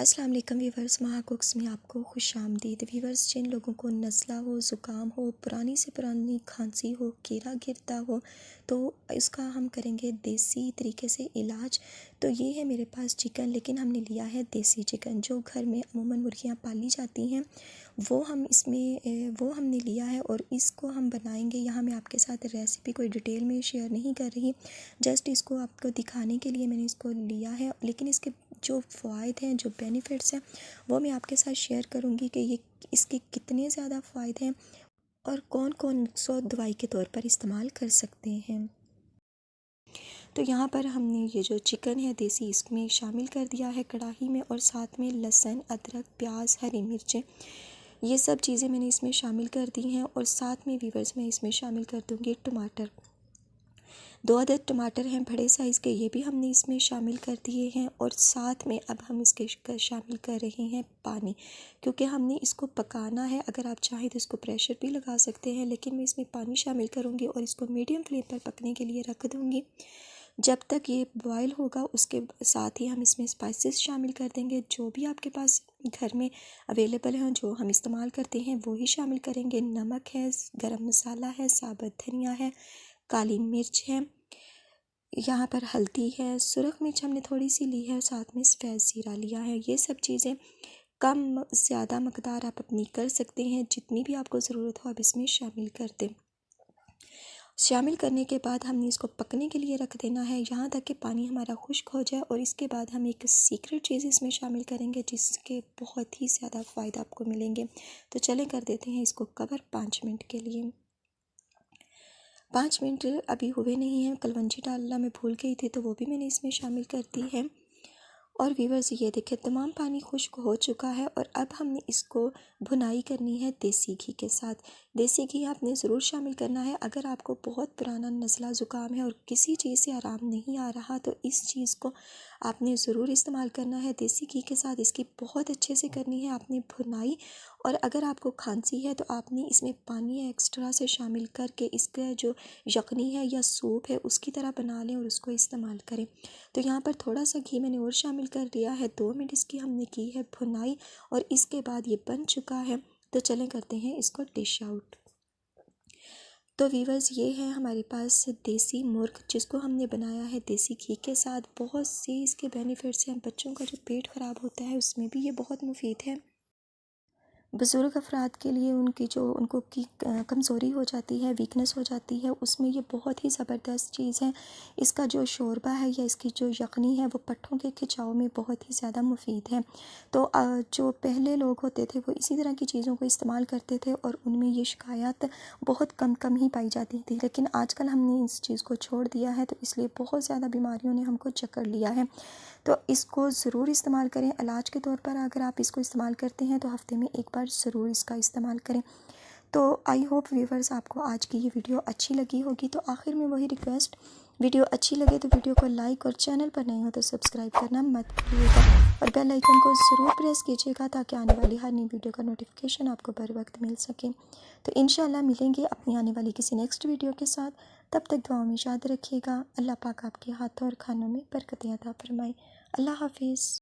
अस्सलाम वालेकुम वीवर्स, महा कुक्स में आपको खुशामदीद। वीवर्स, जिन लोगों को नज़ला हो, ज़ुकाम हो, पुरानी से पुरानी खांसी हो, कीड़ा गिरता हो, तो इसका हम करेंगे देसी तरीके से इलाज। तो ये है मेरे पास चिकन, लेकिन हमने लिया है देसी चिकन जो घर में अमूमन मुर्गियाँ पाली जाती हैं। वो हमने लिया है और इसको हम बनाएंगे। यहाँ मैं आपके साथ रेसिपी कोई डिटेल में शेयर नहीं कर रही, जस्ट इसको आपको दिखाने के लिए मैंने इसको लिया है। लेकिन इसके जो फ़ायदे हैं, जो बेनिफिट्स हैं, वो मैं आपके साथ शेयर करूँगी कि ये इसके कितने ज़्यादा फ़ायदे हैं और कौन कौन सो दवाई के तौर पर इस्तेमाल कर सकते हैं। तो यहाँ पर हमने ये जो चिकन है देसी, इसमें शामिल कर दिया है कढ़ाई में, और साथ में लहसुन, अदरक, प्याज, हरी मिर्चें, ये सब चीज़ें मैंने इसमें शामिल कर दी हैं। और साथ में वीवर्स मैं इसमें शामिल कर दूँगी टमाटर। 2 अदद टमाटर हैं बड़े साइज़ के, ये भी हमने इसमें शामिल कर दिए हैं। और साथ में अब हम इसके शामिल कर रहे हैं पानी, क्योंकि हमने इसको पकाना है। अगर आप चाहें तो इसको प्रेशर भी लगा सकते हैं, लेकिन मैं इसमें पानी शामिल करूँगी और इसको मीडियम फ्लेम पर पकने के लिए रख दूँगी। जब तक ये बॉयल होगा, उसके साथ ही हम इसमें स्पाइसेस शामिल कर देंगे। जो भी आपके पास घर में अवेलेबल हैं, जो हम इस्तेमाल करते हैं, वो ही शामिल करेंगे। नमक है, गरम मसाला है, साबुत धनिया है, काली मिर्च है, यहाँ पर हल्दी है, सुरख मिर्च हमने थोड़ी सी ली है, साथ में सफ़ेद ज़ीरा लिया है। ये सब चीज़ें कम ज़्यादा मकदार आप अपनी कर सकते हैं, जितनी भी आपको ज़रूरत हो आप इसमें शामिल कर दें। शामिल करने के बाद हमने इसको पकने के लिए रख देना है, यहाँ तक कि पानी हमारा खुश्क हो जाए। और इसके बाद हम एक सीक्रेट चीज़ इसमें शामिल करेंगे, जिसके बहुत ही ज़्यादा फ़ायदा आपको मिलेंगे। तो चलें कर देते हैं इसको कवर 5 मिनट के लिए। 5 मिनट अभी हुए नहीं हैं, कलवंजी डालना मैं भूल गई थी, तो वो भी मैंने इसमें शामिल कर दी है। और वीवर्स, ये देखिए तमाम पानी खुश्क हो चुका है। और अब हमने इसको भुनाई करनी है देसी घी के साथ। देसी घी आपने ज़रूर शामिल करना है। अगर आपको बहुत पुराना नज़ला ज़ुकाम है और किसी चीज़ से आराम नहीं आ रहा, तो इस चीज़ को आपने ज़रूर इस्तेमाल करना है देसी घी के साथ। इसकी बहुत अच्छे से करनी है आपने भुनाई। और अगर आपको खांसी है तो आपने इसमें पानी एक्स्ट्रा से शामिल करके इसका जो यखनी है या सूप है उसकी तरह बना लें और उसको इस्तेमाल करें। तो यहाँ पर थोड़ा सा घी मैंने और शामिल कर दिया है। 2 मिनट इसकी हमने की है भुनाई और इसके बाद ये बन चुका है। तो चलें करते हैं इसको डिश आउट। तो वीवर्स, ये है हमारे पास देसी मुर्ग, जिसको हमने बनाया है देसी घी के साथ। बहुत से इसके बेनिफिट्स हैं। बच्चों का जो पेट ख़राब होता है उसमें भी ये बहुत मुफीद है। बुज़ुर्ग अफराद के लिए उनको कमज़ोरी हो जाती है, वीकनेस हो जाती है, उसमें ये बहुत ही ज़बरदस्त चीज़ है। इसका जो शोरबा है या इसकी जो यखनी है, वो पट्ठों के खिंचाव में बहुत ही ज़्यादा मुफीद है। तो जो पहले लोग होते थे वो इसी तरह की चीज़ों को इस्तेमाल करते थे और उनमें ये शिकायत बहुत कम ही पाई जाती थी। लेकिन आजकल हमने इस चीज़ को छोड़ दिया है, तो इसलिए बहुत ज़्यादा बीमारियों ने हमको जकड़ लिया है। तो इसको ज़रूर इस्तेमाल करें इलाज के तौर पर। अगर आप इसको इस्तेमाल करते हैं तो हफ़्ते में एक बार ज़रूर इसका इस्तेमाल करें। तो आई होप व्यूवर्स, आपको आज की ये वीडियो अच्छी लगी होगी। तो आखिर में वही रिक्वेस्ट, वीडियो अच्छी लगे तो वीडियो को लाइक, और चैनल पर नए हो तो सब्सक्राइब करना मत भूलिएगा, और बेल आइकन को ज़रूर प्रेस कीजिएगा ताकि आने वाली हर नई वीडियो का नोटिफिकेशन आपको बर वक्त मिल सके। तो इंशाल्लाह मिलेंगे अपनी आने वाली किसी नेक्स्ट वीडियो के साथ। तब तक दुआ में याद रखिएगा। अल्लाह पाक आपके हाथों और खानों में बरकतें अता फरमाए। अल्लाह हाफिज़।